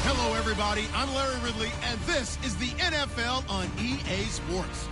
Hello, everybody. I'm Larry Ridley, and this is the NFL on EA Sports.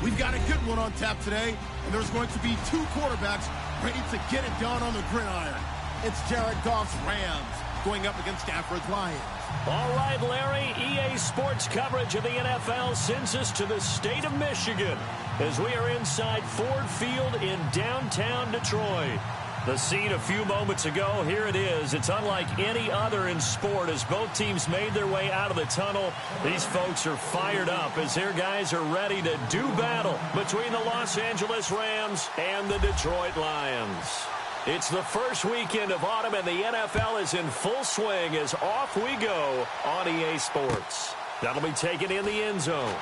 We've got a good one on tap today, and there's going to be two quarterbacks ready to get it done on the gridiron. It's Jared Goff's Rams going up against Stafford's Lions. All right, Larry, EA Sports coverage of the NFL sends us to the state of Michigan as we are inside Ford Field in downtown Detroit. The scene a few moments ago, here it is. It's unlike any other in sport as both teams made their way out of the tunnel. These folks are fired up as their guys are ready to do battle between the Los Angeles Rams and the Detroit Lions. It's the first weekend of autumn, and the NFL is in full swing as off we go on EA Sports. That'll be taken in the end zone.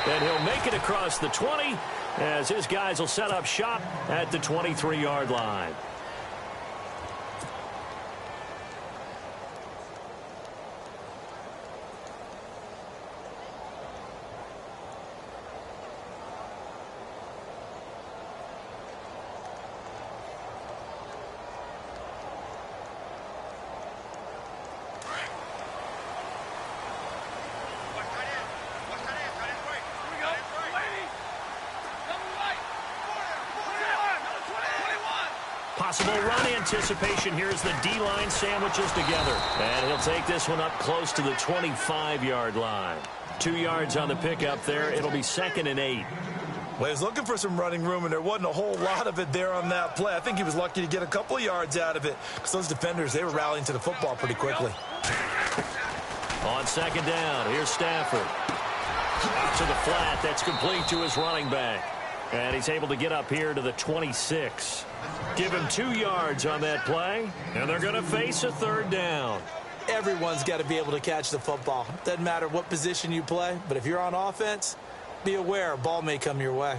And he'll make it across the 20 as his guys will set up shop at the 23-yard line. Possible run anticipation here as the D-line sandwiches together. And he'll take this one up close to the 25-yard line. 2 yards on the pickup there. It'll be 2nd and 8. Well, he's looking for some running room, and there wasn't a whole lot of it there on that play. I think he was lucky to get a couple of yards out of it because those defenders, they were rallying to the football pretty quickly. On 2nd down, here's Stafford. Out to the flat. That's complete to his running back. And he's able to get up here to the 26. Give him 2 yards on that play, and they're going to face a 3rd down. Everyone's got to be able to catch the football. Doesn't matter what position you play, but if you're on offense, be aware a ball may come your way.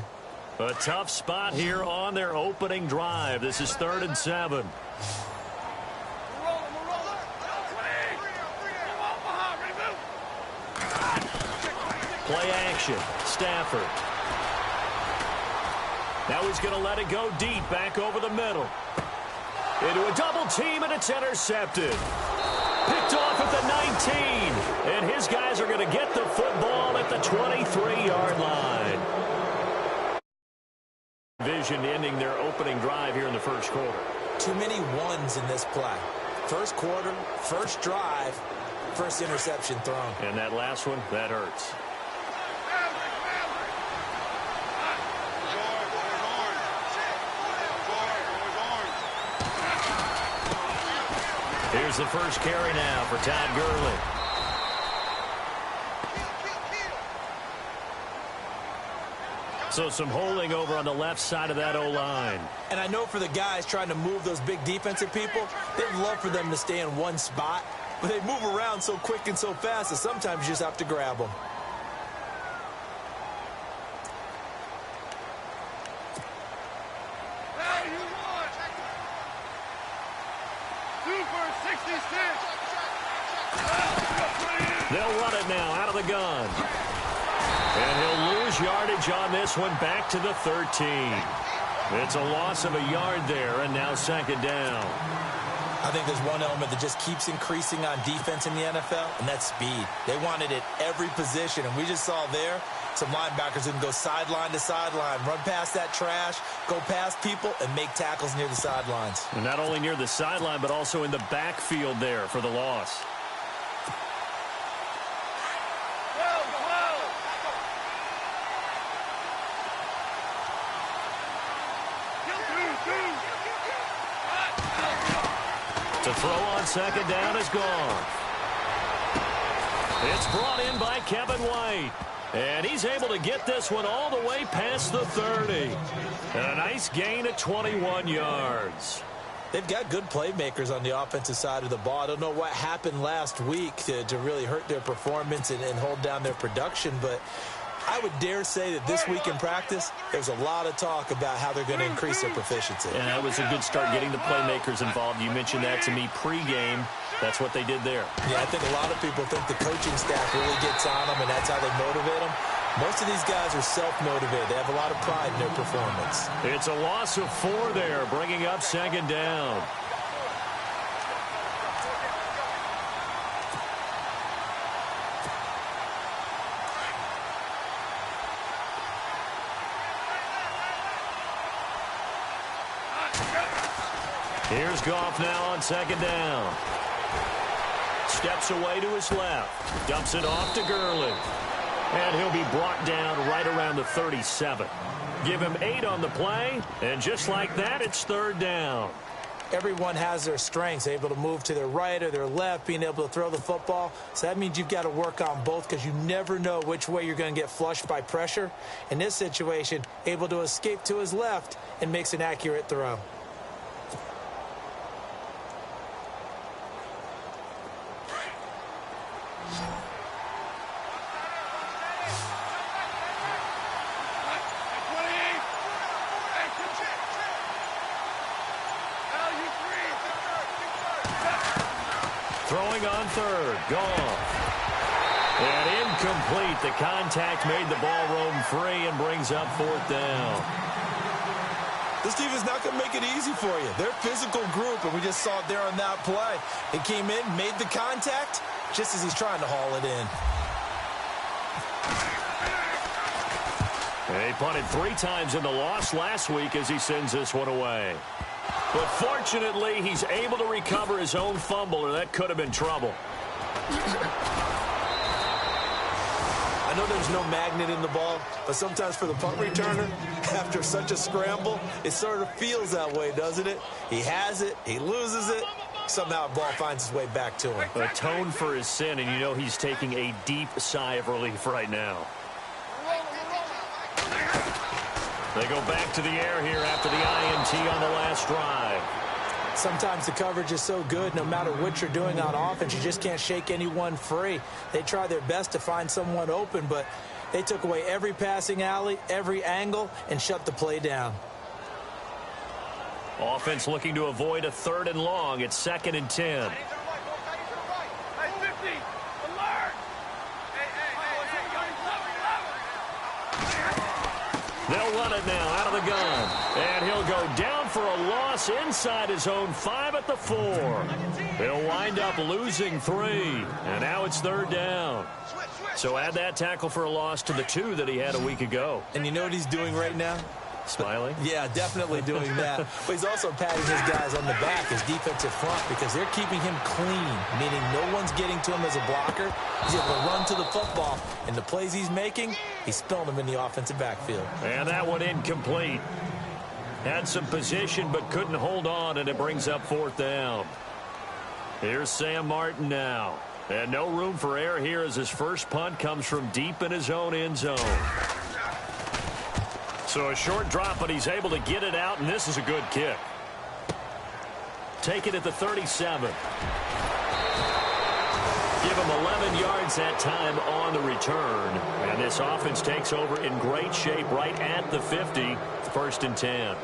A tough spot here on their opening drive. This is 3rd and 7. Play action. Stafford. Now he's going to let it go deep, back over the middle. Into a double team, and it's intercepted. Picked off at the 19. And his guys are going to get the football at the 23-yard line. Vision ending their opening drive here in the first quarter. Too many ones in this play. First quarter, first drive, first interception thrown. And that last one, that hurts. Here's the first carry now for Todd Gurley. So some holding over on the left side of that O-line. And I know for the guys trying to move those big defensive people, they'd love for them to stay in one spot. But they move around so quick and so fast that sometimes you just have to grab them. They'll run it now out of the gun. And he'll lose yardage on this one, back to the 13. It's a loss of a yard there, and now 2nd down. I think there's one element that just keeps increasing on defense in the NFL, and that's speed. They want it at every position, and we just saw there some linebackers who can go sideline to sideline, run past that trash, go past people, and make tackles near the sidelines. And not only near the sideline, but also in the backfield there for the loss. To throw on 2nd down is gone. It's brought in by Kevin White. And he's able to get this one all the way past the 30. And a nice gain of 21 yards. They've got good playmakers on the offensive side of the ball. I don't know what happened last week to really hurt their performance and hold down their production, but I would dare say that this week in practice, there's a lot of talk about how they're going to increase their proficiency. And that was a good start getting the playmakers involved. You mentioned that to me pregame. That's what they did there. Yeah, I think a lot of people think the coaching staff really gets on them, and that's how they motivate them. Most of these guys are self-motivated. They have a lot of pride in their performance. It's a loss of 4 there, bringing up 2nd down. Here's Goff now on second down. Steps away to his left. Dumps it off to Gurley. And he'll be brought down right around the 37. Give him 8 on the play. And just like that, it's third down. Everyone has their strengths, able to move to their right or their left, being able to throw the football. So that means you've got to work on both because you never know which way you're going to get flushed by pressure. In this situation, able to escape to his left and makes an accurate throw. Throwing on third. Goff. And incomplete. The contact made the ball roam free and brings up fourth down. This team is not going to make it easy for you. They're a physical group, and we just saw it there on that play. It came in, made the contact, just as he's trying to haul it in. And he punted 3 times in the loss last week as he sends this one away. But fortunately, he's able to recover his own fumble, or that could have been trouble. I know there's no magnet in the ball, but sometimes for the punt returner, after such a scramble, it sort of feels that way, doesn't it? He has it, he loses it, somehow the ball finds its way back to him. Atone for his sin, and you know he's taking a deep sigh of relief right now. They go back to the air here after the INT on the last drive. Sometimes the coverage is so good, no matter what you're doing on offense, you just can't shake anyone free. They try their best to find someone open, but they took away every passing alley, every angle, and shut the play down. Offense looking to avoid a 3rd and long. It's 2nd and 10. They'll run it now out of the gun. And he'll go down for a loss inside his own 5 at the 4. He'll wind up losing 3. And now it's 3rd down. So add that tackle for a loss to the 2 that he had a week ago. And you know what he's doing right now? Smiling? Yeah, definitely doing that. But he's also patting his guys on the back, his defensive front, because they're keeping him clean, meaning no one's getting to him as a blocker. He's able to run to the football, and the plays he's making, he's spilling them in the offensive backfield. And that one incomplete. Had some position but couldn't hold on, and it brings up 4th down. Here's Sam Martin now. And no room for error here as his first punt comes from deep in his own end zone. So a short drop, but he's able to get it out, and this is a good kick. Take it at the 37. Give him 11 yards that time on the return. And this offense takes over in great shape right at the 50, 1st and 10.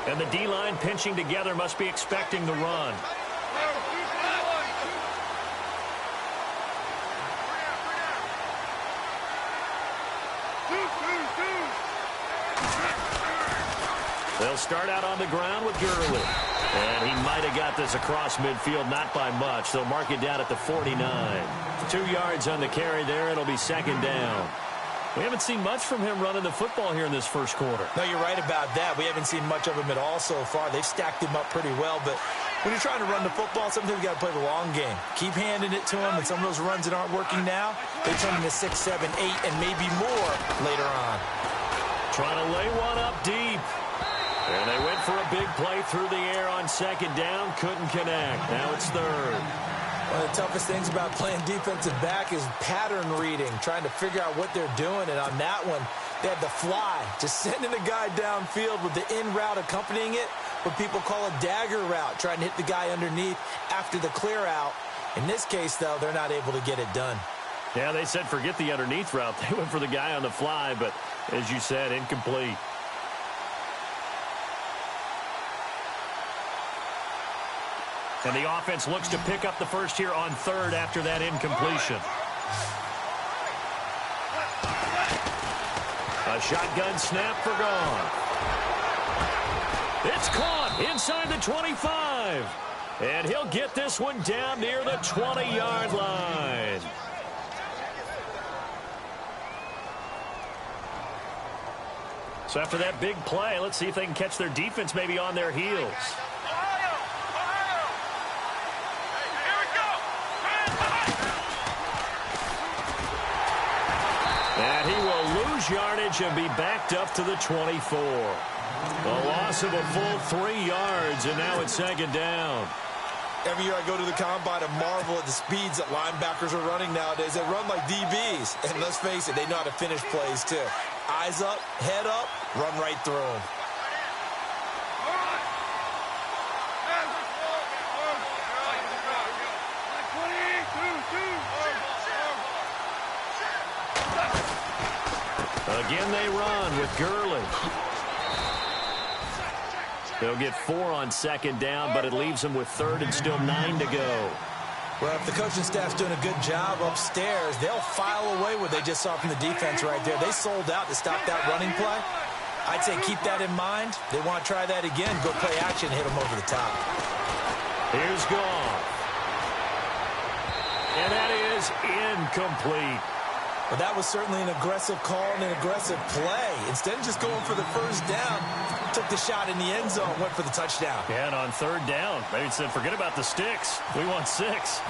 And the D-line pinching together must be expecting the run. They'll start out on the ground with Gurley. And he might have got this across midfield, not by much. They'll mark it down at the 49. 2 yards on the carry there. It'll be 2nd down. We haven't seen much from him running the football here in this first quarter. No, you're right about that. We haven't seen much of him at all so far. They've stacked him up pretty well, but when you're trying to run the football, sometimes you got to play the long game. Keep handing it to him, and some of those runs that aren't working now, they turn into 6, 7, 8, and maybe more later on. Trying to lay one up deep. And they went for a big play through the air on 2nd down. Couldn't connect. Now it's 3rd. One of the toughest things about playing defensive back is pattern reading, trying to figure out what they're doing. And on that one, they had the fly, just sending a guy downfield with the in route accompanying it, what people call a dagger route, trying to hit the guy underneath after the clear out. In this case, though, they're not able to get it done. Yeah, they said forget the underneath route. They went for the guy on the fly, but as you said, incomplete. And the offense looks to pick up the first here on 3rd after that incompletion. A shotgun snap for Goff. It's caught inside the 25. And he'll get this one down near the 20-yard line. So after that big play, let's see if they can catch their defense maybe on their heels. And he will lose yardage and be backed up to the 24. A loss of a full 3 yards, and now it's second down. Every year I go to the combine and marvel at the speeds that linebackers are running nowadays. They run like DBs. And let's face it, they know how to finish plays too. Eyes up, head up, run right through them. Again they run with Gurley. They'll get 4 on second down, but it leaves them with third and still 9 to go. Well, if the coaching staff's doing a good job upstairs, they'll file away what they just saw from the defense right there. They sold out to stop that running play. I'd say keep that in mind. They want to try that again. Go play action, hit them over the top. Here's Goff. And that is incomplete. Well, that was certainly an aggressive call and an aggressive play. Instead of just going for the first down, took the shot in the end zone, went for the touchdown. Yeah, and on third down, they said, forget about the sticks. We want 6.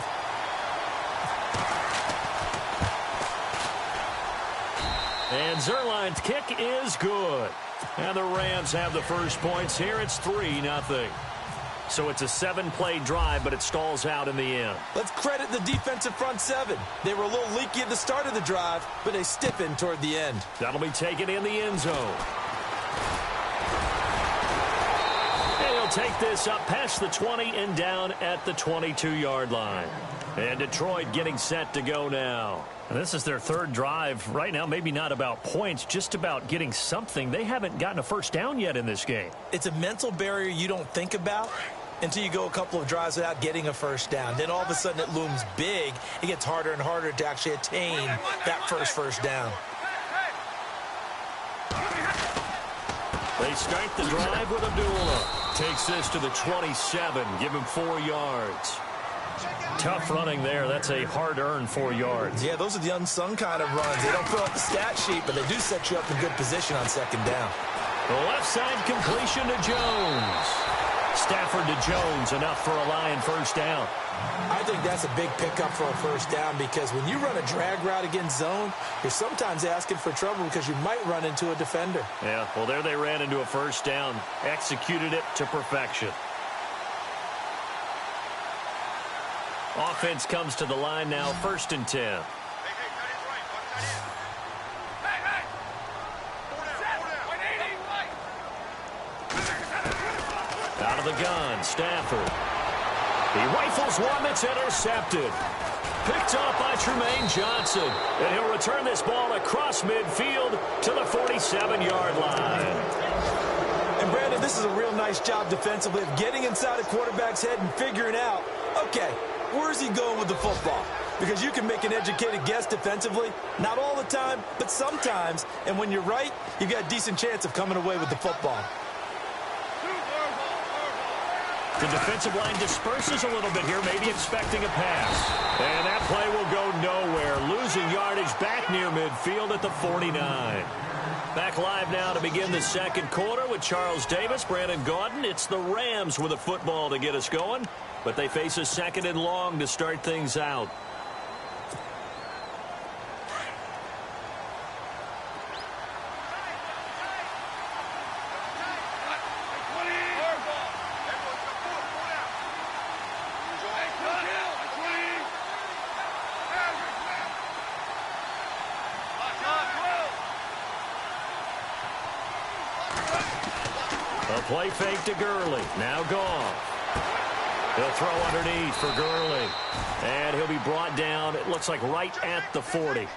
And Zerline's kick is good. And the Rams have the first points here. It's 3-0. So it's a 7-play drive, but it stalls out in the end. Let's credit the defensive front 7. They were a little leaky at the start of the drive, but they stiffened toward the end. That'll be taken in the end zone. And he'll take this up past the 20 and down at the 22-yard line. And Detroit getting set to go now. And this is their third drive. Right now, maybe not about points, just about getting something. They haven't gotten a first down yet in this game. It's a mental barrier you don't think about until you go a couple of drives without getting a first down. Then all of a sudden it looms big. It gets harder and harder to actually attain that first down. They start the drive with Abdullah. Takes this to the 27. Give him 4 yards. Tough running there. That's a hard-earned 4 yards. Yeah, those are the unsung kind of runs. They don't fill out the stat sheet, but they do set you up in good position on second down. The left side completion to Jones. Stafford to Jones, enough for a Lion first down. I think that's a big pickup for a first down because when you run a drag route against zone, you're sometimes asking for trouble because you might run into a defender. Yeah, well, there they ran into a first down. Executed it to perfection. Offense comes to the line now, 1st and 10. Out of the gun, Stafford. He rifles one that's intercepted. Picked off by Tremaine Johnson. And he'll return this ball across midfield to the 47-yard line. And Brandon, this is a real nice job defensively of getting inside a quarterback's head and figuring out, okay, where's he going with the football? Because you can make an educated guess defensively. Not all the time, but sometimes. And when you're right, you've got a decent chance of coming away with the football. The defensive line disperses a little bit here, maybe expecting a pass. And that play will go nowhere. Losing yardage back near midfield at the 49. Back live now to begin the second quarter with Charles Davis, Brandon Gaudin. It's the Rams with a football to get us going, but they face a 2nd and long to start things out. A play fake to Gurley. Now Goff. He'll throw underneath for Gurley. And he'll be brought down, it looks like right at the 40.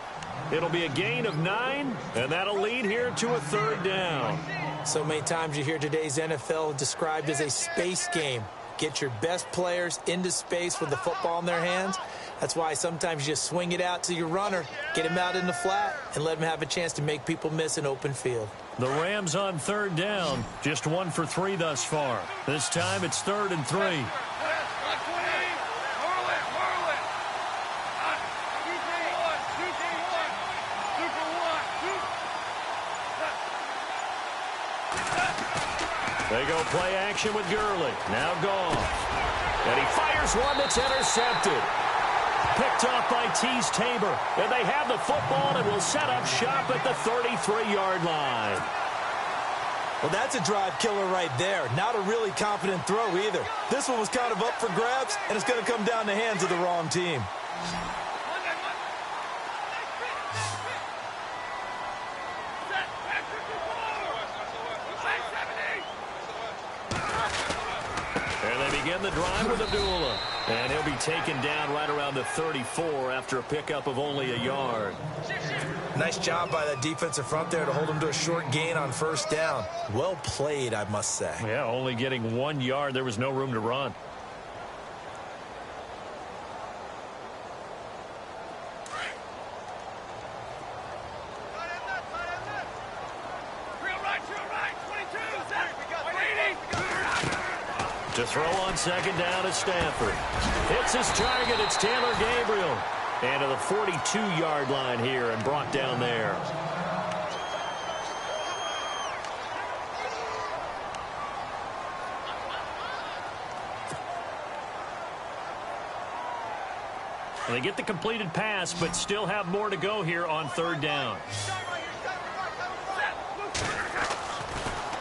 It'll be a gain of 9, and that'll lead here to a 3rd down. So many times you hear today's NFL described as a space game. Get your best players into space with the football in their hands. That's why sometimes you just swing it out to your runner, get him out in the flat, and let him have a chance to make people miss an open field. The Rams on 3rd down, just 1 for 3 thus far. This time it's 3rd and 3. They go play action with Gurley. Now Goff. And he fires one that's intercepted. Picked off by Tease Tabor. And they have the football and will set up shop at the 33-yard line. Well, that's a drive killer right there. Not a really confident throw either. This one was kind of up for grabs, and it's going to come down the hands of the wrong team. And they begin the drive with Abdullah. And he'll be taken down right around the 34 after a pickup of only a yard. Nice job by that defensive front there to hold him to a short gain on first down. Well played, I must say. Yeah, only getting 1 yard. There was no room to run. To throw on second down is Stafford. Hits his target. It's Taylor Gabriel. And to the 42-yard line here and brought down there. They get the completed pass, but still have more to go here on third down.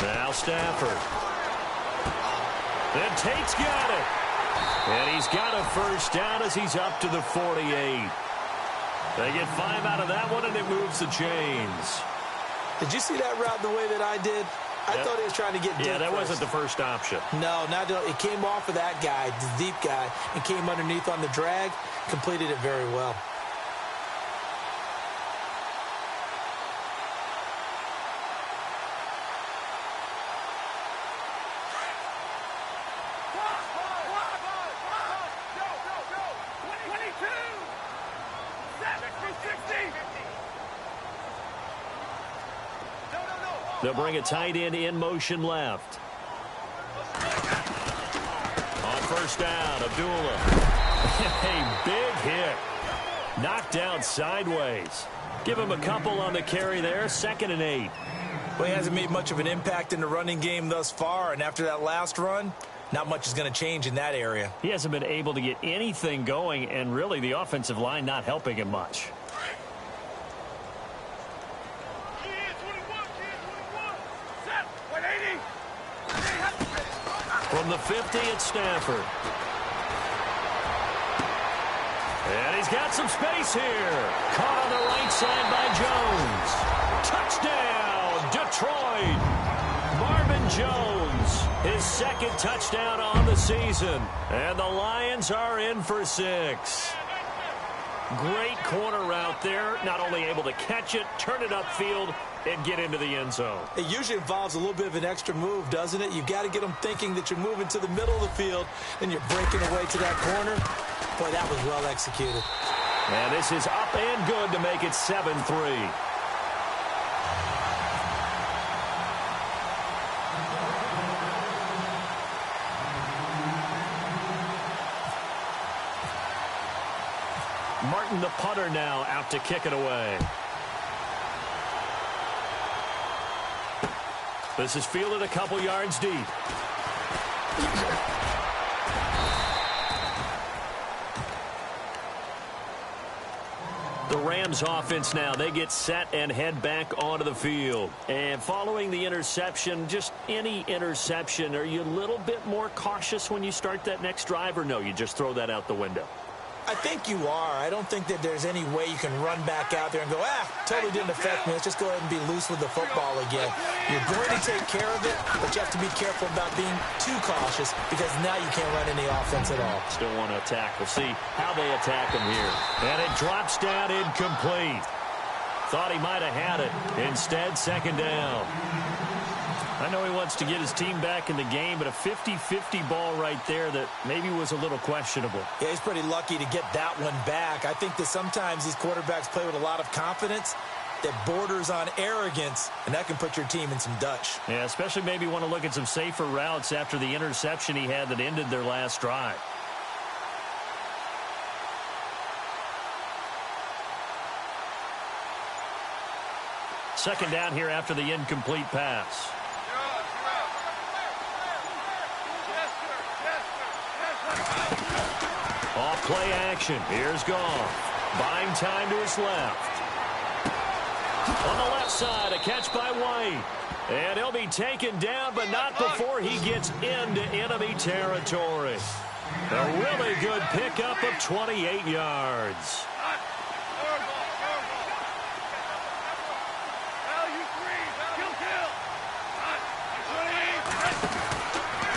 Now Stafford. Then Tate's got it. And he's got a first down as he's up to the 48. They get 5 out of that one, and it moves the chains. Did you see that route the way that I did? I thought he was trying to get deep. Yeah, that first. wasn't the first option. No, it came off of that guy, the deep guy, and came underneath on the drag, completed it very well. They'll bring a tight end in motion left. On first down, Abdullah. A big hit. Knocked down sideways. Give him a couple on the carry there. 2nd and 8. Well, he hasn't made much of an impact in the running game thus far, and after that last run, not much is going to change in that area. He hasn't been able to get anything going, and really the offensive line not helping him much. From the 50, it's Stafford. And he's got some space here. Caught on the right side by Jones. Touchdown, Detroit. Marvin Jones, his 2nd touchdown on the season. And the Lions are in for 6. Great corner route there. Not only able to catch it, turn it upfield, and get into the end zone. It usually involves a little bit of an extra move, doesn't it? You've got to get them thinking that you're moving to the middle of the field, and you're breaking away to that corner. Boy, that was well executed. And this is up and good to make it 7-3. Martin, the punter, now out to kick it away. This is fielded a couple yards deep. The Rams offense now, they get set and head back onto the field. And following the interception, just any interception, are you a little bit more cautious when you start that next drive, or no, you just throw that out the window? I think you are. I don't think that there's any way you can run back out there and go, totally didn't affect me. Let's just go ahead and be loose with the football again. You're going to take care of it, but you have to be careful about being too cautious because now you can't run any offense at all. Still want to attack. We'll see how they attack him here. And it drops down incomplete. Thought he might have had it. Instead, 2nd down. I know he wants to get his team back in the game, but a 50-50 ball right there that maybe was a little questionable. Yeah, he's pretty lucky to get that one back. I think that sometimes these quarterbacks play with a lot of confidence that borders on arrogance, and that can put your team in some Dutch. Yeah, especially maybe want to look at some safer routes after the interception he had that ended their last drive. Second down here after the incomplete pass. Play action. Here's Goff. Buying time to his left. On the left side, a catch by White. And he'll be taken down, but not before he gets into enemy territory. A really good pickup of 28 yards.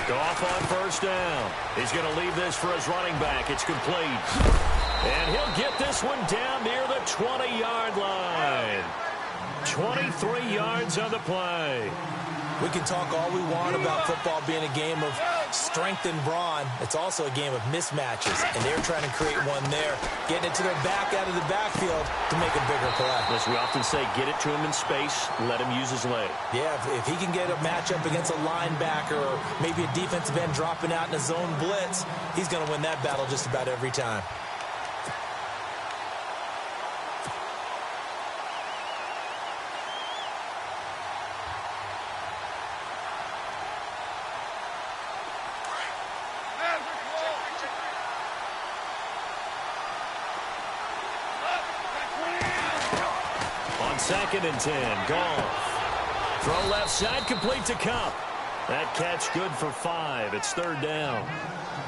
Goff on first down. He's going to leave this for his running back. It's complete. And he'll get this one down near the 20-yard line. 23 yards on the play. We can talk all we want about football being a game of strength and brawn. It's also a game of mismatches, and they're trying to create one there, getting it to their back out of the backfield to make a bigger play. As we often say, get it to him in space, let him use his leg. Yeah, if he can get a matchup against a linebacker or maybe a defensive end dropping out in a zone blitz, he's going to win that battle just about every time. Second and 10. Goff. Throw left side, complete to Cup. That catch good for 5. It's third down.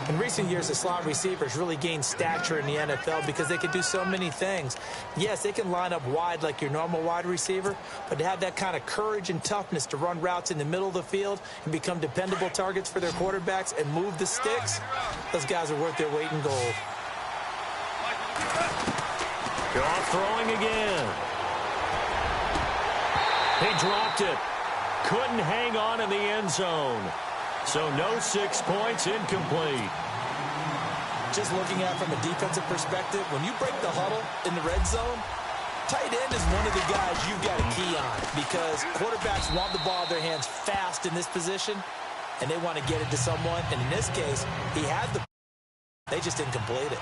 In recent years, the slot receivers really gained stature in the NFL because they can do so many things. Yes, they can line up wide like your normal wide receiver, but to have that kind of courage and toughness to run routes in the middle of the field and become dependable targets for their quarterbacks and move the sticks, those guys are worth their weight in gold. Goff throwing again. He dropped it. Couldn't hang on in the end zone. So no 6 points, incomplete. Just looking at it from a defensive perspective, when you break the huddle in the red zone, tight end is one of the guys you've got a key on because quarterbacks want the ball in their hands fast in this position, and they want to get it to someone. And in this case, he had the they just didn't complete it.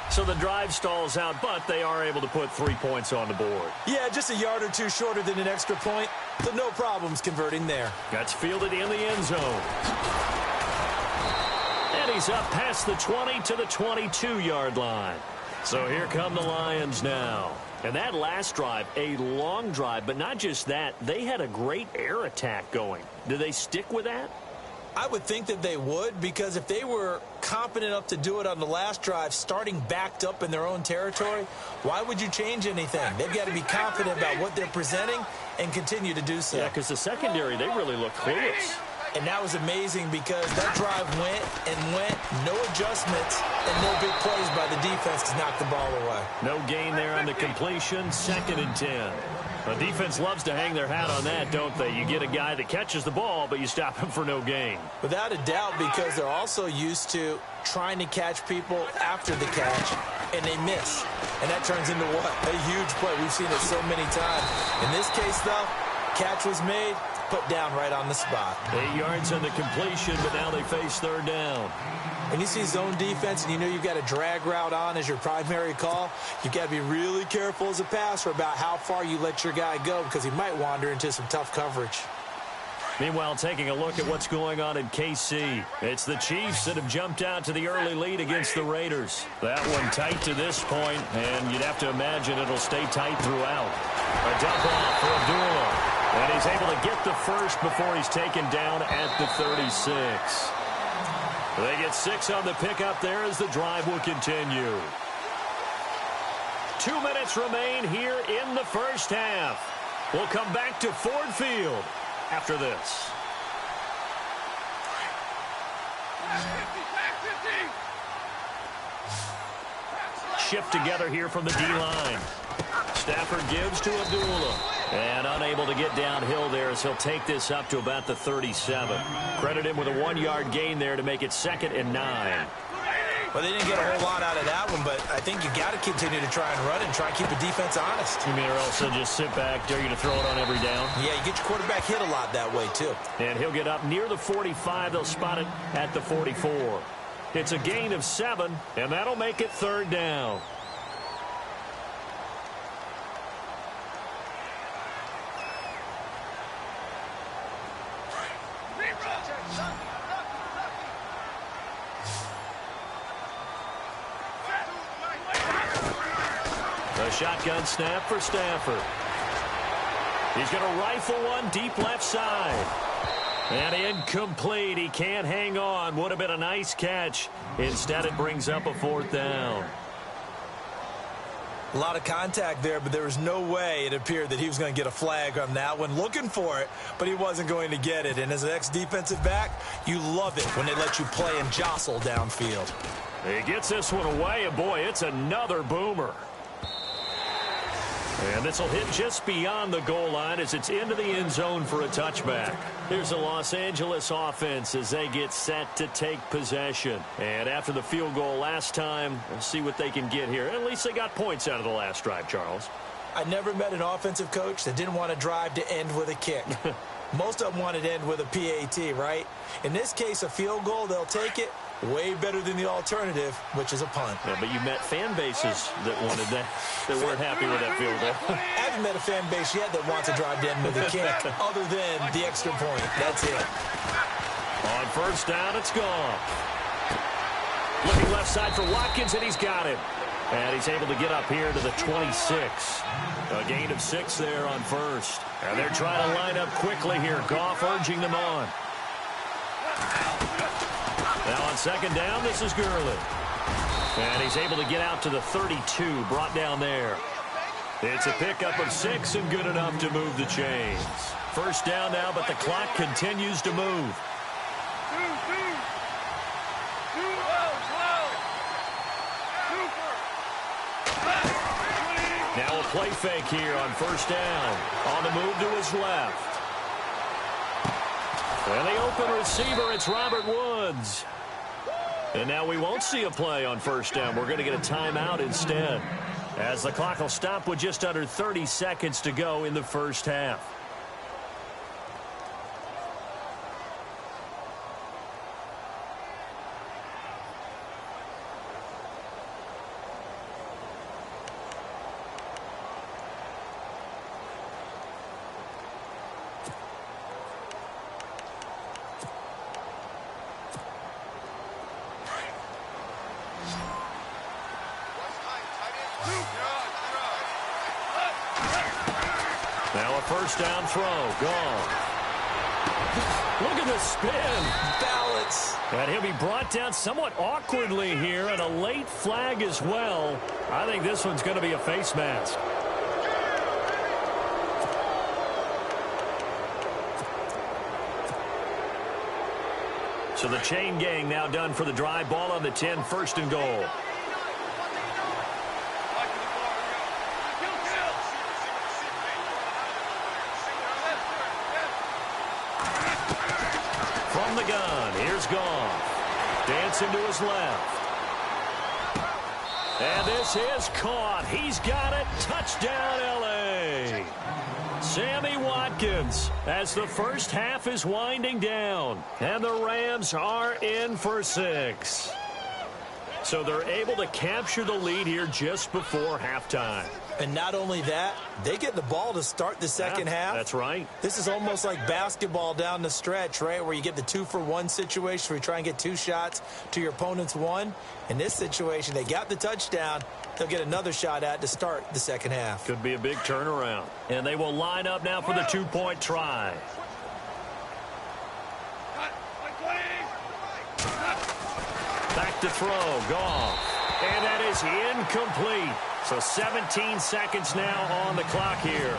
So the drive stalls out, but they are able to put 3 points on the board. Yeah, just a yard or two shorter than an extra point, but no problems converting there. That's fielded in the end zone. And he's up past the 20 to the 22-yard line. So here come the Lions now. And that last drive, a long drive, but not just that. They had a great air attack going. Do they stick with that? I would think that they would, because if they were confident enough to do it on the last drive, starting backed up in their own territory, why would you change anything? They've got to be confident about what they're presenting and continue to do so. Yeah, because the secondary, they really look clueless. And that was amazing because that drive went and went, no adjustments, and no big plays by the defense to knock the ball away. No gain there on the completion, 2nd and 10. The defense loves to hang their hat on that, don't they? You get a guy that catches the ball, but you stop him for no gain. Without a doubt, because they're also used to trying to catch people after the catch, and they miss. And that turns into what? A huge play. We've seen it so many times. In this case, though, catch was made, put down right on the spot. 8 yards on the completion, but now they face third down. When you see zone defense and you know you've got a drag route on as your primary call, you've got to be really careful as a passer about how far you let your guy go because he might wander into some tough coverage. Meanwhile, taking a look at what's going on in KC. It's the Chiefs that have jumped out to the early lead against the Raiders. That one tight to this point, and you'd have to imagine it'll stay tight throughout. A dump off for Abdullah. And he's able to get the first before he's taken down at the 36. They get 6 on the pickup there as the drive will continue. 2 minutes remain here in the first half. We'll come back to Ford Field after this. Shift together here from the D-line. Stafford gives to Abdullah. And unable to get downhill there as he'll take this up to about the 37. Credit him with a 1-yard gain there to make it 2nd and 9. Well, they didn't get a whole lot out of that one, but I think you got to continue to try and run and try and keep the defense honest. You mean or else they'll just sit back, dare you to throw it on every down? Yeah, you get your quarterback hit a lot that way, too. And he'll get up near the 45. They'll spot it at the 44. It's a gain of 7, and that'll make it 3rd down. A shotgun snap for Stafford. He's going to rifle one deep left side. And incomplete. He can't hang on. Would have been a nice catch. Instead, it brings up a 4th down. A lot of contact there, but there was no way it appeared that he was going to get a flag on that one. Looking for it, but he wasn't going to get it. And as an ex-defensive back, you love it when they let you play and jostle downfield. He gets this one away, and boy, it's another boomer. And this will hit just beyond the goal line as it's into the end zone for a touchback. Here's the Los Angeles offense as they get set to take possession. And after the field goal last time, we'll see what they can get here. At least they got points out of the last drive, Charles. I never met an offensive coach that didn't want to drive to end with a kick. Most of them wanted to end with a PAT, right? In this case, a field goal, they'll take it. Way better than the alternative, which is a punt. Yeah, but you met fan bases that wanted that weren't happy with that field goal. I haven't met a fan base yet that wants to drive to end with a kick, other than the extra point. That's it. On 1st down, it's gone. Looking left side for Watkins, and he's got him. And he's able to get up here to the 26. A gain of 6 there on 1st. And they're trying to line up quickly here. Goff urging them on. Now on 2nd down, this is Gurley. And he's able to get out to the 32, brought down there. It's a pickup of 6 and good enough to move the chains. 1st down now, but the clock continues to move. Now a play fake here on 1st down. On the move to his left. And the open receiver, it's Robert Woods. And now we won't see a play on 1st down. We're going to get a timeout instead, as the clock will stop with just under 30 seconds to go in the 1st half. Now a 1st down throw. Gone. Look at the spin. Balance. And he'll be brought down somewhat awkwardly here, and a late flag as well. I think this one's going to be a face mask. So the chain gang now done for the drive. Ball on the 10, 1st and goal. From the gun, here's Goff. Dancing to his left. And this is caught. He's got it. Touchdown, L.A. Sammy Watkins as the 1st half is winding down. And the Rams are in for 6. So they're able to capture the lead here just before halftime. And not only that, they get the ball to start the second half. That's right. This is almost like basketball down the stretch, right, where you get the 2-for-1 situation where you try and get 2 shots to your opponent's 1. In this situation, they got the touchdown. They'll get another shot at to start the second half. Could be a big turnaround. And they will line up now for the 2-point try. Back to throw. Goff. And that is incomplete. So 17 seconds now on the clock here.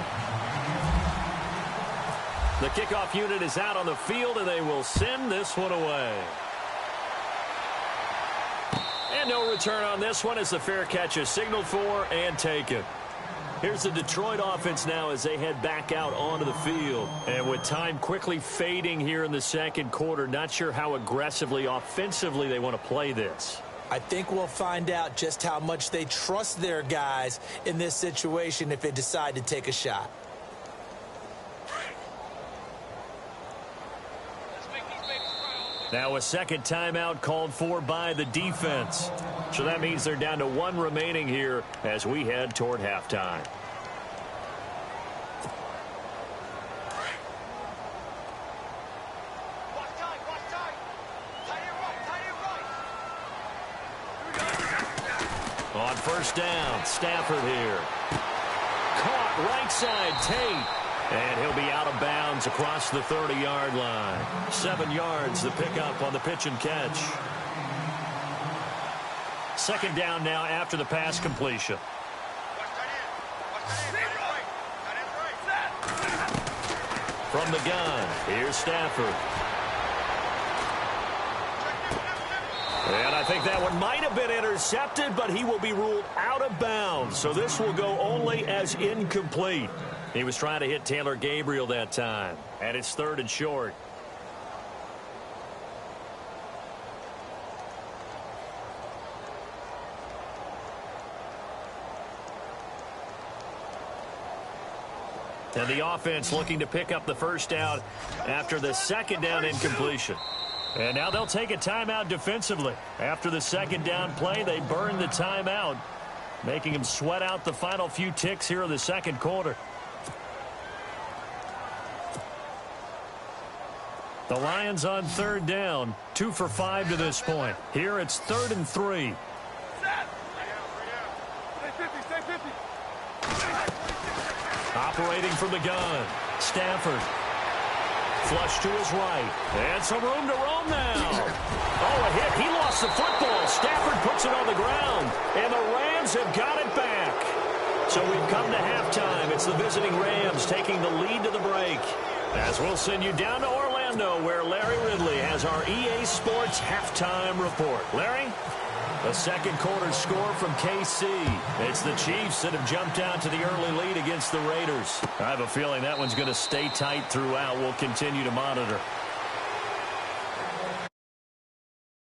The kickoff unit is out on the field, and they will send this one away. And no return on this one as the fair catch is signaled for and taken. Here's the Detroit offense now as they head back out onto the field. And with time quickly fading here in the second quarter, not sure how aggressively, offensively they want to play this. I think we'll find out just how much they trust their guys in this situation if they decide to take a shot. Now a second timeout called for by the defense. So that means they're down to 1 remaining here as we head toward halftime. On first down, Stafford here. Caught right side, Tate. And he'll be out of bounds across the 30-yard line. 7 yards, the pickup on the pitch and catch. Second down now after the pass completion. From the gun, here's Stafford. And I think that one might have been intercepted, but he will be ruled out of bounds. So this will go only as incomplete. He was trying to hit Taylor Gabriel that time. And it's 3rd and short. And the offense looking to pick up the first down after the second down incompletion. And now they'll take a timeout defensively. After the second down play, they burn the timeout, making them sweat out the final few ticks here in the second quarter. The Lions on 3rd down, 2 for 5 to this point. Here it's 3rd and 3. Operating from the gun, Stafford. Flush to his right. And some room to roam now. Oh, a hit. He lost the football. Stafford puts it on the ground. And the Rams have got it back. So we've come to halftime. It's the visiting Rams taking the lead to the break. As we'll send you down to Orlando, where Larry Ridley has our EA Sports halftime report. Larry? The second quarter score from KC. It's the Chiefs that have jumped out to the early lead against the Raiders. I have a feeling that one's going to stay tight throughout. We'll continue to monitor.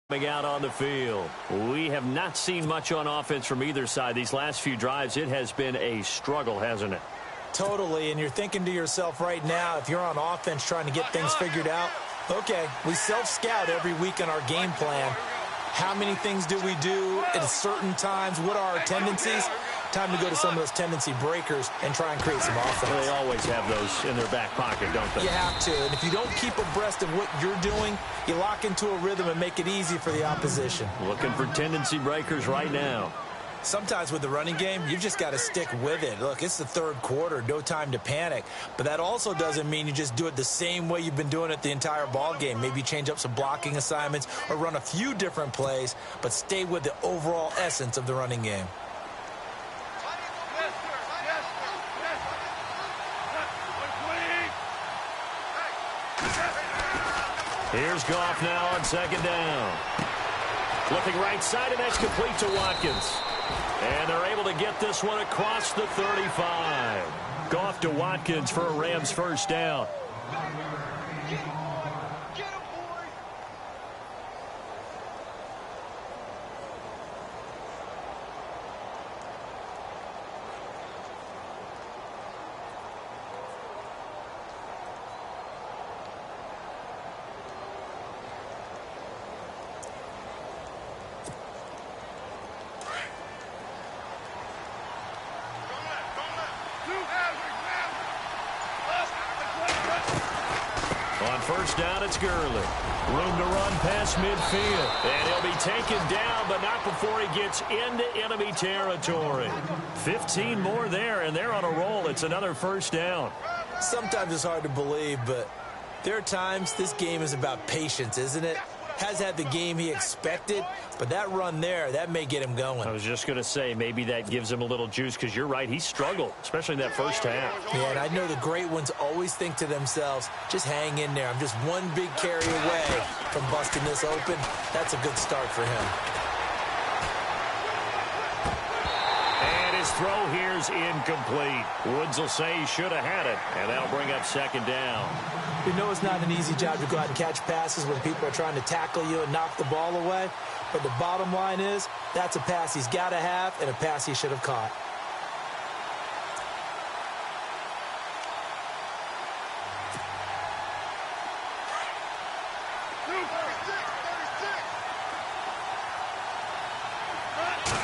Coming out on the field. We have not seen much on offense from either side. These last few drives, it has been a struggle, hasn't it? Totally, and you're thinking to yourself right now, if you're on offense trying to get things figured out, okay, we self-scout every week in our game plan. How many things do we do at certain times? What are our tendencies? Time to go to some of those tendency breakers and try and create some offense. Well, they always have those in their back pocket, don't they? You have to. And if you don't keep abreast of what you're doing, you lock into a rhythm and make it easy for the opposition. Looking for tendency breakers right now. Sometimes with the running game, you've just got to stick with it. Look, it's the third quarter, no time to panic. But that also doesn't mean you just do it the same way you've been doing it the entire ball game. Maybe change up some blocking assignments or run a few different plays, but stay with the overall essence of the running game. Here's Goff now on second down. Looking right side, and that's complete to Watkins. And they're able to get this one across the 35. Goff to Watkins for a Rams first down. First down, it's Gurley. Room to run past midfield. And he'll be taken down, but not before he gets into enemy territory. 15 more there, and they're on a roll. It's another first down. Sometimes it's hard to believe, but there are times this game is about patience, isn't it? Has had the game he expected, but that run there, that may get him going. I was just going to say, maybe that gives him a little juice, because you're right, he struggled, especially in that first half. Yeah, and I know the great ones always think to themselves, just hang in there. I'm just one big carry away from busting this open. That's a good start for him. And his throw here's incomplete. Woods will say he should have had it, and that'll bring up second down. You know it's not an easy job to go out and catch passes when people are trying to tackle you and knock the ball away. But the bottom line is, that's a pass he's got to have and a pass he should have caught.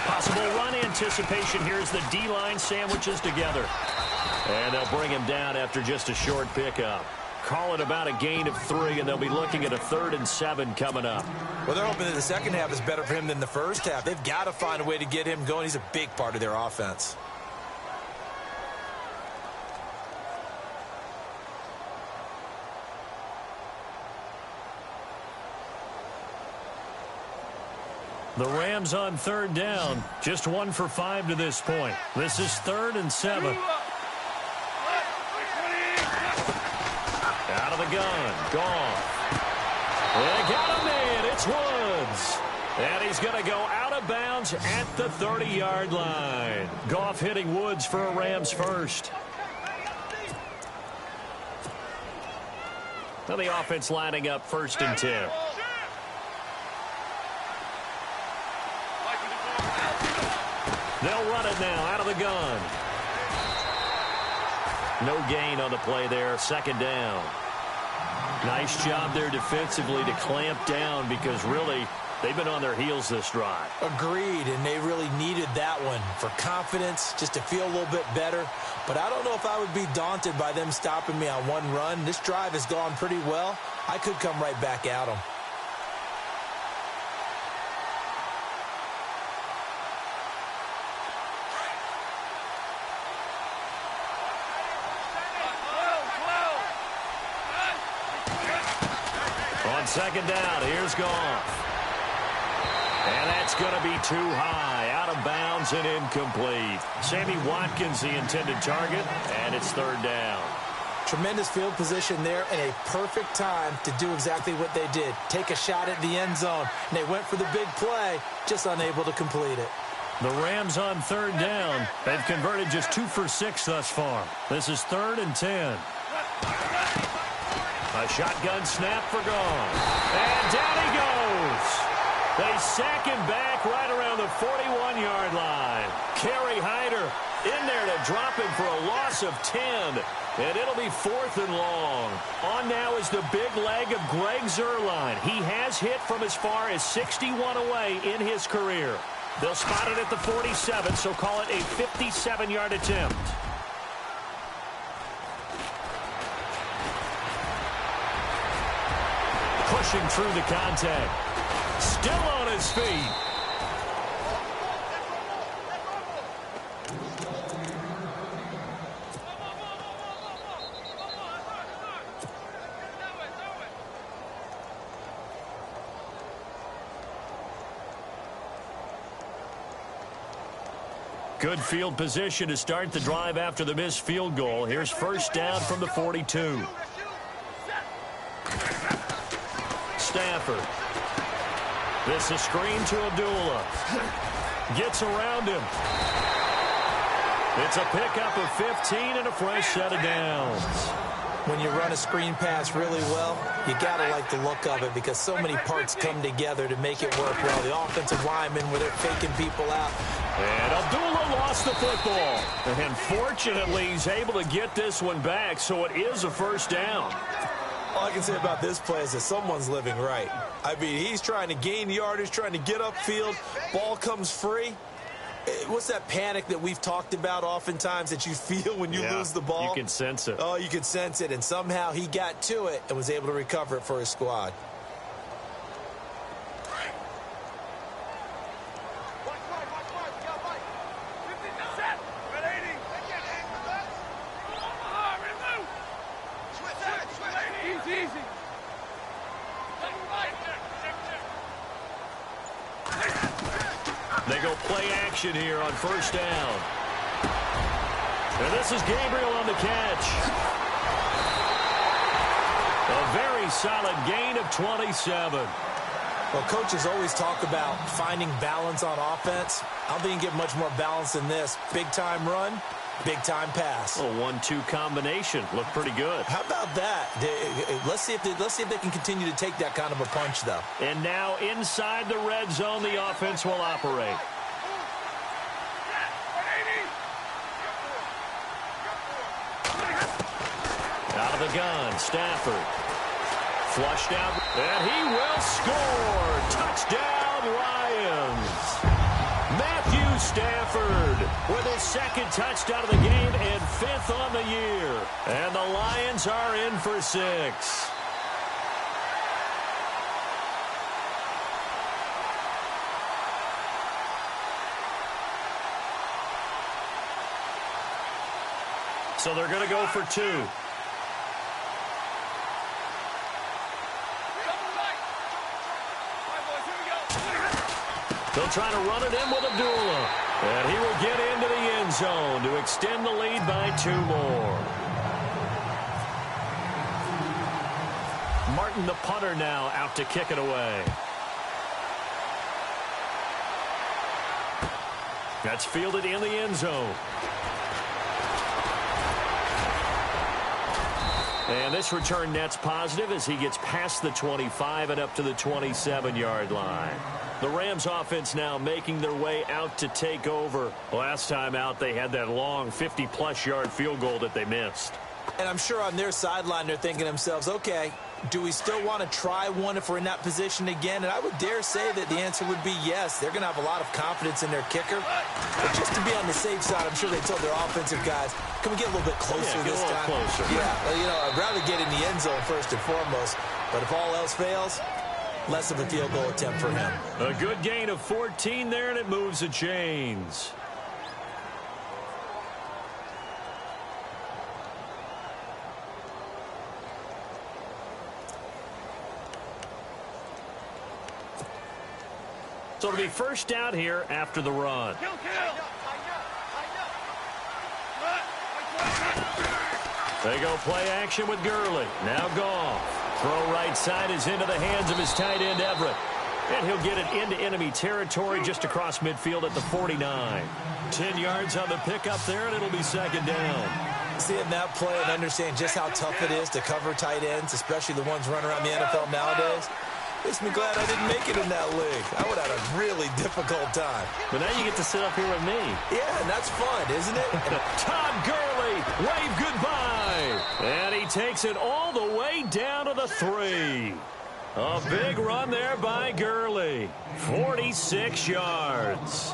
Possible run anticipation. Here's the D-line sandwiches together. And they'll bring him down after just a short pickup. call it about a gain of 3, and they'll be looking at a 3rd and 7 coming up. Well, they're hoping that the second half is better for him than the first half. They've got to find a way to get him going. He's a big part of their offense. The Rams on 3rd down. Just 1 for 5 to this point. This is 3rd and 7. Out of the gun. Goff. They got him in. It's Woods. And he's going to go out of bounds at the 30-yard line. Goff hitting Woods for a Rams first. Now the offense lining up 1st and 10. They'll run it now out of the gun. No gain on the play there. 2nd down. Nice job there defensively to clamp down because really they've been on their heels this drive. Agreed, and they really needed that one for confidence, just to feel a little bit better. But I don't know if I would be daunted by them stopping me on one run. This drive has gone pretty well. I could come right back at them. On 2nd down, here's Goff. And that's going to be too high, out of bounds and incomplete. Sammy Watkins, the intended target, and it's 3rd down. Tremendous field position there and a perfect time to do exactly what they did. Take a shot at the end zone. And they went for the big play, just unable to complete it. The Rams on 3rd down. They've converted just 2 for 6 thus far. This is 3rd and 10. A shotgun snap for Goff. And down he goes. They sack him back right around the 41-yard line. Kerry Hyder in there to drop him for a loss of 10. And it'll be 4th and long. On now is the big leg of Greg Zuerlein. He has hit from as far as 61 away in his career. They'll spot it at the 47, so call it a 57-yard attempt. Pushing through the contact. Still on his feet. Good field position to start the drive after the missed field goal. Here's 1st down from the 42. Stafford. This is screen to Abdullah. Gets around him. It's a pickup of 15 and a fresh set of downs. When you run a screen pass really well, you got to like the look of it because so many parts come together to make it work well. The offensive linemen where they're faking people out. And Abdullah lost the football. And fortunately, he's able to get this one back, so it is a 1st down. All I can say about this play is that someone's living right. I mean, he's trying to gain yardage, trying to get upfield. Ball comes free. What's that panic that we've talked about oftentimes that you feel when you lose the ball? You can sense it. Oh, you can sense it. And somehow he got to it and was able to recover it for his squad. They go play action here on 1st down. And this is Gabriel on the catch. A very solid gain of 27. Well, coaches always talk about finding balance on offense. I don't think you can get much more balance than this. Big-time run, big-time pass. A 1-2 combination. Looked pretty good. How about that? Let's see if they can continue to take that kind of a punch, though. And now inside the red zone, the offense will operate. Out of the gun, Stafford. Flushed out, and he will score. Touchdown, Lions. Matthew Stafford with his second touchdown of the game and 5th on the year. And the Lions are in for 6. So they're going to go for 2. They'll try to run it in with Abdullah. And he will get into the end zone to extend the lead by 2 more. Martin, the punter, now out to kick it away. That's fielded in the end zone. And this return net's positive as he gets past the 25 and up to the 27-yard line. The Rams offense now making their way out to take over. Last time out, they had that long 50-plus yard field goal that they missed. And I'm sure on their sideline, they're thinking to themselves, okay, do we still want to try one if we're in that position again? And I would dare say that the answer would be yes. They're going to have a lot of confidence in their kicker. But just to be on the safe side, I'm sure they told their offensive guys, can we get a little bit closer this time? Closer. Yeah, well, you know, I'd rather get in the end zone first and foremost. But if all else fails, less of a field goal attempt for him. A good gain of 14 there, and it moves the chains. So it'll be first down here after the run. They go play action with Gurley. Now Goff. Throw right side is into the hands of his tight end, Everett. And he'll get it into enemy territory just across midfield at the 49. 10 yards on the pickup there, and it'll be second down. Seeing that play and understand just how tough it is to cover tight ends, especially the ones running around the NFL nowadays, makes me glad I didn't make it in that league. I would have had a really difficult time. But now you get to sit up here with me. Yeah, and that's fun, isn't it? Todd Gurley, wave goodbye. And he takes it all the way down to the 3. A big run there by Gurley. 46 yards.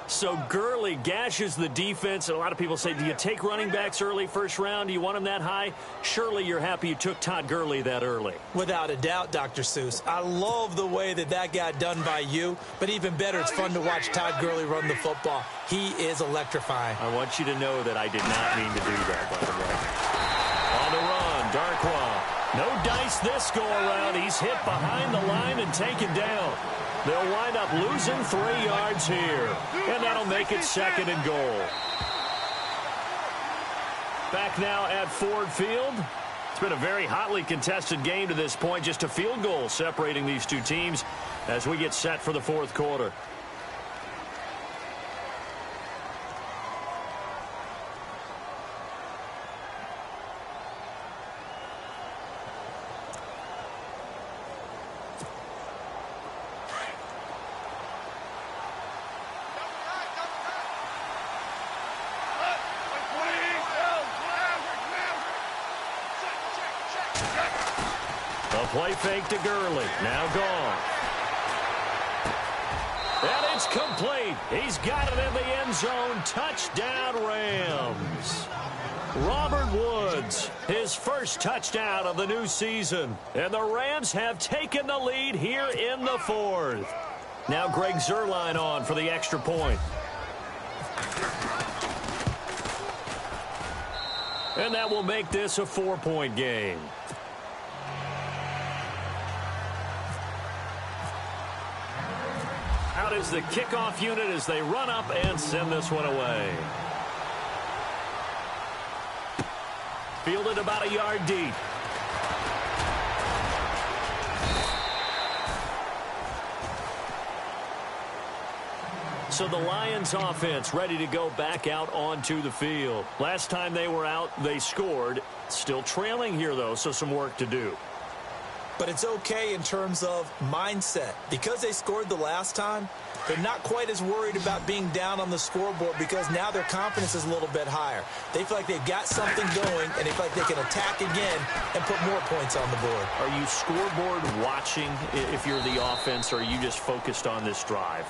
So Gurley gashes the defense, and a lot of people say, do you take running backs early first round? Do you want them that high? Surely you're happy you took Todd Gurley that early. Without a doubt, Dr. Seuss. I love the way that got done by you, but even better, it's fun to watch Todd Gurley run the football. He is electrifying. I want you to know that I did not mean to do that, by the way. On the run, Darkwa. No dice this go-around. He's hit behind the line and taken down. They'll wind up losing 3 yards here. And that'll make it second and goal. Back now at Ford Field. It's been a very hotly contested game to this point. Just a field goal separating these two teams as we get set for the fourth quarter. Play fake to Gurley. Now gone. And it's complete. He's got it in the end zone. Touchdown, Rams. Robert Woods, his first touchdown of the new season. And the Rams have taken the lead here in the fourth. Now Greg Zuerlein on for the extra point. And that will make this a 4-point game. Out is the kickoff unit as they run up and send this one away. Fielded about a yard deep. So the Lions offense ready to go back out onto the field. Last time they were out, they scored. Still trailing here, though, so some work to do. But it's okay in terms of mindset. Because they scored the last time, they're not quite as worried about being down on the scoreboard because now their confidence is a little bit higher. They feel like they've got something going, and they feel like they can attack again and put more points on the board. Are you scoreboard watching if you're the offense, or are you just focused on this drive?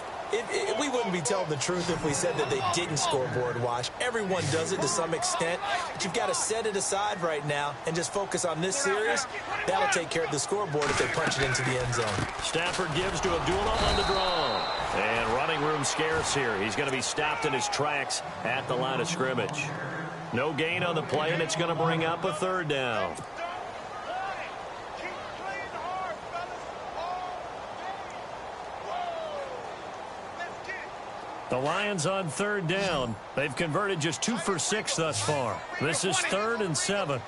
We wouldn't be telling the truth if we said that they didn't scoreboard watch. Everyone does it to some extent, but you've got to set it aside right now and just focus on this series. That'll take care of the scoreboard if they punch it into the end zone. Stafford gives to Abdullah on the draw. And running room scarce here. He's going to be stopped in his tracks at the line of scrimmage. No gain on the play, and it's going to bring up a third down. The Lions on third down. They've converted just 2 for 6 thus far. This is 3rd and 7.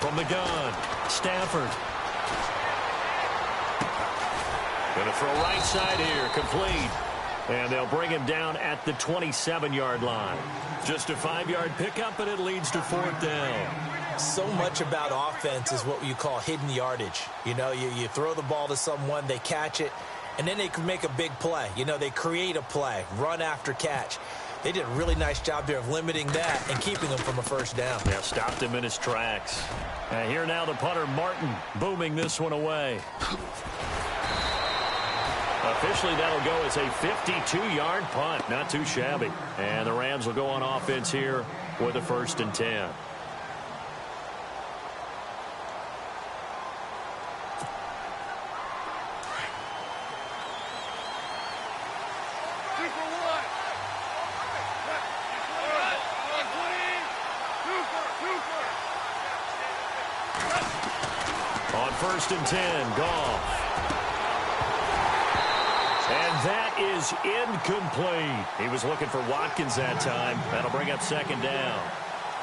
From the gun, Stafford. Going to throw right side here, complete. And they'll bring him down at the 27-yard line. Just a 5-yard pickup, and it leads to 4th down. So much about offense is what you call hidden yardage. You know, you throw the ball to someone, they catch it, and then they can make a big play. You know, they create a play, run after catch. They did a really nice job there of limiting that and keeping him from a first down. Yeah, stopped him in his tracks. And here now the punter, Martin, booming this one away. Officially, that'll go as a 52-yard punt. Not too shabby. And the Rams will go on offense here with a 1st and 10. On 1st and 10, Goff. And that is incomplete. He was looking for Watkins that time. That'll bring up 2nd down.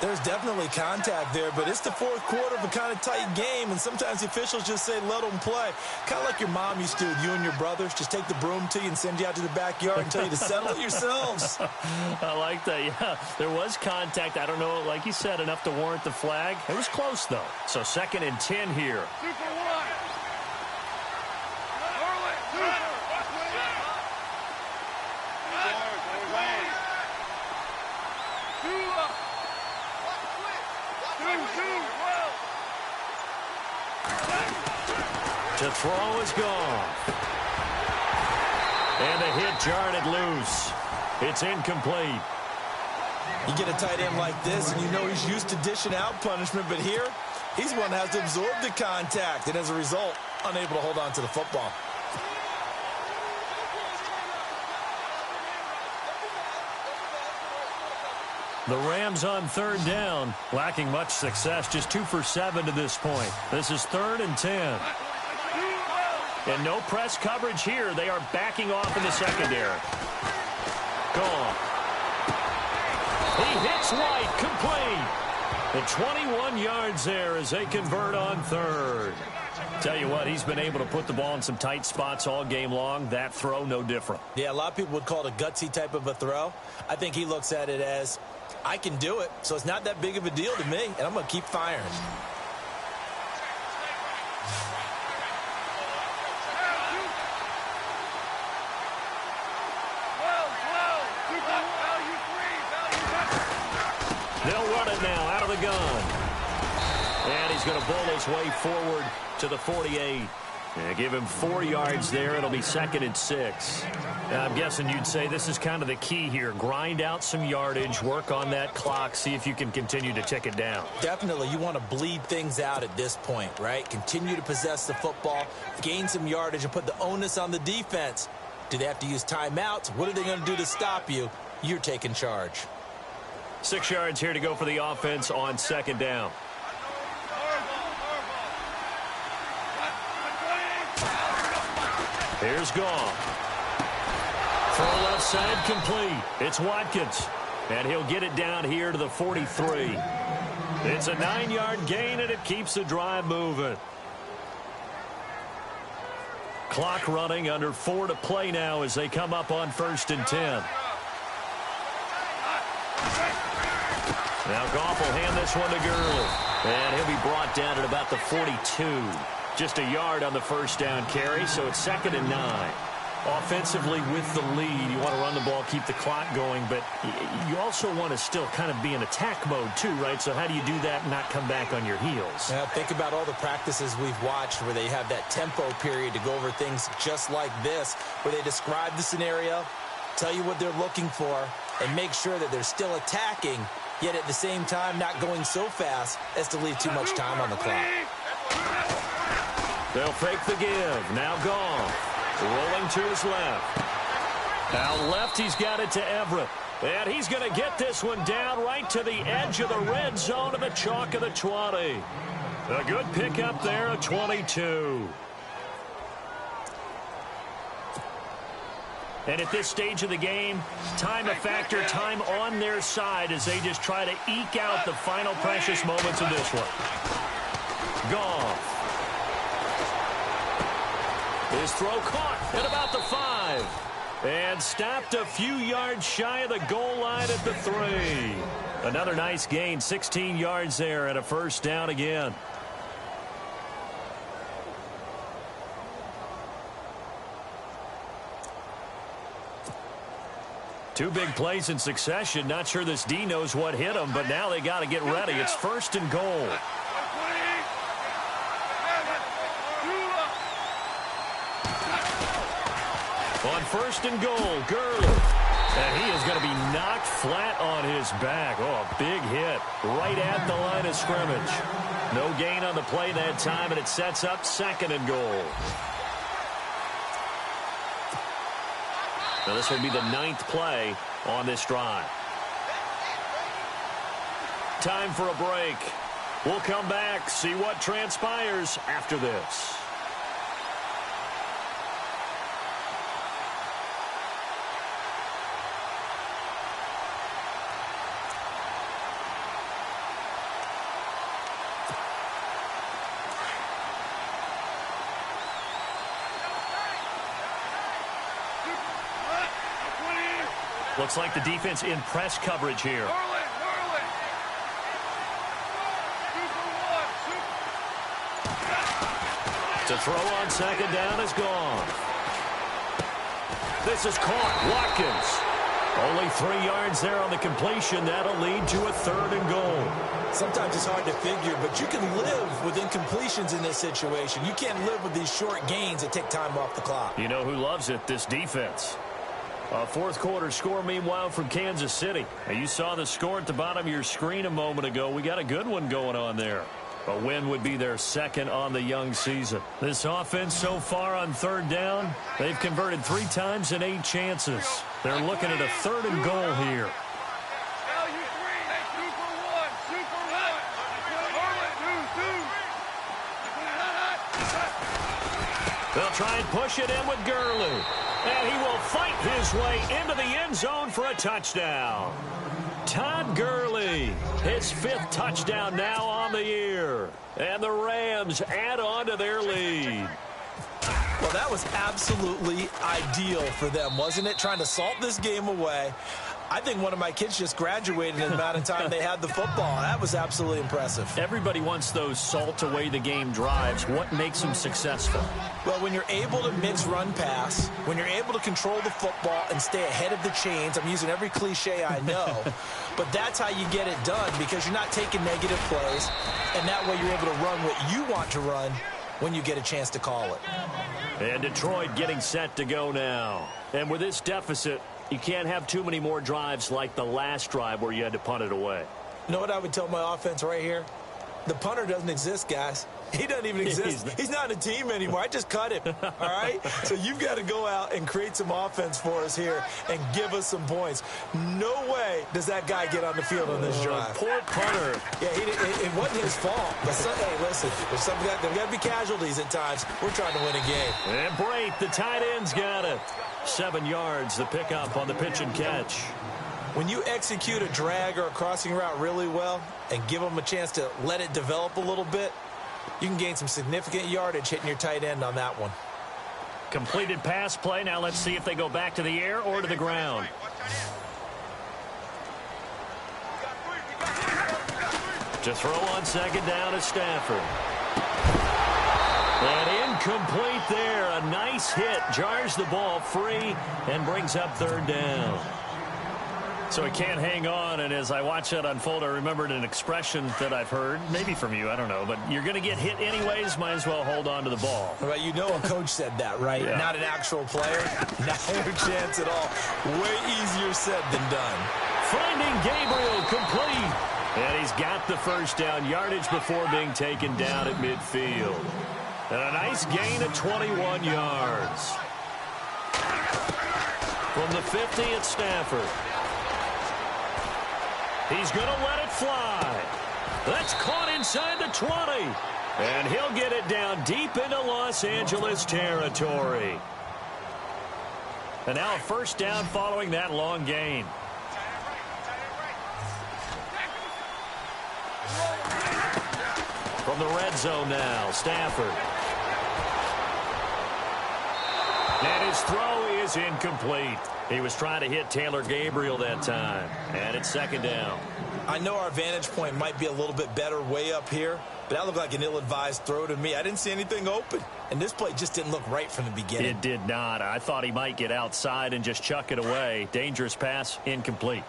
There's definitely contact there, but it's the 4th quarter of a kind of tight game, and sometimes the officials just say let them play. Kind of like your mom used to with you and your brothers. Just take the broom to you and send you out to the backyard and tell you to settle it yourselves. I like that, yeah. There was contact. I don't know, like you said, enough to warrant the flag. It was close, though. So 2nd and 10 here. To throw is gone. And the hit jarred it loose. It's incomplete. You get a tight end like this, and you know he's used to dishing out punishment, but here, he's one that has to absorb the contact, and as a result, unable to hold on to the football. The Rams on 3rd down, lacking much success, just 2 for 7 to this point. This is 3rd and 10. And no press coverage here. They are backing off in the secondary. Gone. He hits White, complete. The 21 yards there as they convert on 3rd. Tell you what, he's been able to put the ball in some tight spots all game long. That throw, no different. Yeah, a lot of people would call it a gutsy type of a throw. I think he looks at it as, I can do it, so it's not that big of a deal to me, and I'm going to keep firing. They'll run it now out of the gun. And he's going to bull his way forward to the 48. And give him 4 yards there. It'll be 2nd and 6. I'm guessing you'd say this is kind of the key here. Grind out some yardage, work on that clock, see if you can continue to tick it down. Definitely. You want to bleed things out at this point, right? Continue to possess the football, gain some yardage, and put the onus on the defense. Do they have to use timeouts? What are they going to do to stop you? You're taking charge. 6 yards here to go for the offense on 2nd down. Here's Goff. Throw left side complete. It's Watkins. And he'll get it down here to the 43. It's a 9-yard gain, and it keeps the drive moving. Clock running, under 4 to play now as they come up on 1st and 10. Now Goff will hand this one to Gurley. And he'll be brought down at about the 42. Just a yard on the 1st down carry, so it's 2nd and 9. Offensively with the lead, you want to run the ball, keep the clock going, but you also want to still kind of be in attack mode too, right? So how do you do that and not come back on your heels? Yeah, think about all the practices we've watched where they have that tempo period to go over things just like this, where they describe the scenario, tell you what they're looking for, and make sure that they're still attacking, yet at the same time not going so fast as to leave too much time on the clock. They'll fake the give. Now Goff. Rolling to his left. Down left, he's got it to Everett. And he's going to get this one down right to the edge of the red zone of the chalk of the 20. A good pickup there, a 22. And at this stage of the game, time a factor, time on their side as they just try to eke out the final precious moments of this one. Goff. His throw caught at about the 5. And stopped a few yards shy of the goal line at the 3. Another nice gain, 16 yards there and a first down again. Two big plays in succession. Not sure this D knows what hit him, but now they got to get ready. It's first and goal. On first and goal, Gurley. And he is going to be knocked flat on his back. Oh, a big hit right at the line of scrimmage. No gain on the play that time, and it sets up second and goal. Now this will be the 9th play on this drive. Time for a break. We'll come back, see what transpires after this. Looks like the defense in press coverage here. To throw on second down is gone. This is caught. Watkins. Only 3 yards there on the completion. That'll lead to a third and goal. Sometimes it's hard to figure, but you can live with incompletions in this situation. You can't live with these short gains that take time off the clock. You know who loves it? This defense. A fourth quarter score, meanwhile, from Kansas City. Now, you saw the score at the bottom of your screen a moment ago. We got a good one going on there. A win would be their second on the young season. This offense so far on third down, they've converted 3 times in 8 chances. They're looking at a third and goal here. They'll try and push it in with Gurley. And he will fight his way into the end zone for a touchdown. Todd Gurley, his 5th touchdown now on the year. And the Rams add on to their lead. Well, that was absolutely ideal for them, wasn't it? Trying to salt this game away. I think one of my kids just graduated in the amount of time they had the football. That was absolutely impressive. Everybody wants those salt away the game drives. What makes them successful? Well, when you're able to mix run pass, when you're able to control the football and stay ahead of the chains, I'm using every cliche I know, but that's how you get it done because you're not taking negative plays, and that way you're able to run what you want to run when you get a chance to call it. And Detroit getting set to go now. And with this deficit, you can't have too many more drives like the last drive where you had to punt it away. You know what I would tell my offense right here? The punter doesn't exist, guys. He doesn't even exist. He's not a team anymore. I just cut him, all right? So you've got to go out and create some offense for us here and give us some points. No way does that guy get on the field on this drive. Poor punter. Yeah, it wasn't his fault. But hey, listen, there's got to be casualties at times. We're trying to win a game. And Brate, the tight end's got it. 7 yards, the pickup on the pitch and catch. When you execute a drag or a crossing route really well and give them a chance to let it develop a little bit, you can gain some significant yardage hitting your tight end on that one. Completed pass play. Now let's see if they go back to the air or to the ground. To throw on second down is Stafford. And incomplete there. A nice base hit jars the ball free and brings up third down. So he can't hang on, and as I watch that unfold, I remembered an expression that I've heard, maybe from you, I don't know, but you're going to get hit anyways, might as well hold on to the ball. Well, you know a coach said that, right? Yeah. Not an actual player. Not a chance at all. Way easier said than done. Finding Gabriel complete. And he's got the first down yardage before being taken down at midfield. And a nice gain of 21 yards. From the 50 at Stafford. He's going to let it fly. That's caught inside the 20. And he'll get it down deep into Los Angeles territory. And now a first down following that long gain. From the red zone now, Stafford. And his throw is incomplete. He was trying to hit Taylor Gabriel that time. And it's second down. I know our vantage point might be a little bit better way up here, but that looked like an ill-advised throw to me. I didn't see anything open, and this play just didn't look right from the beginning. It did not. I thought he might get outside and just chuck it away. Dangerous pass, incomplete.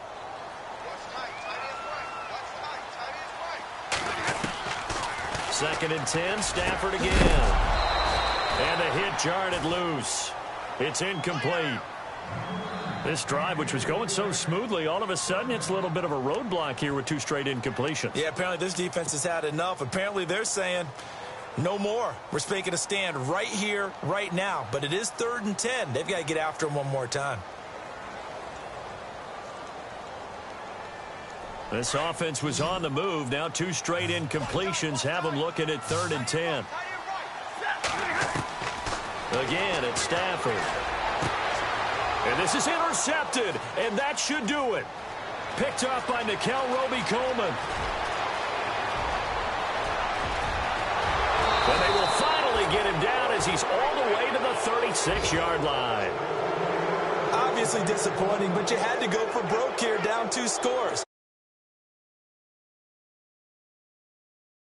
Second and 10, Stafford again. And the hit jarred it loose. It's incomplete. This drive, which was going so smoothly, all of a sudden it's a little bit of a roadblock here with two straight incompletions. Yeah, apparently this defense has had enough. Apparently they're saying no more. We're making a stand right here, right now. But it is 3rd and 10. They've got to get after him one more time. This offense was on the move. Now two straight incompletions have them looking at 3rd and 10. Again, it's Stafford. And this is intercepted, and that should do it. Picked off by Nickel Roby-Coleman. And they will finally get him down as he's all the way to the 36-yard line. Obviously disappointing, but you had to go for broke here, down 2 scores.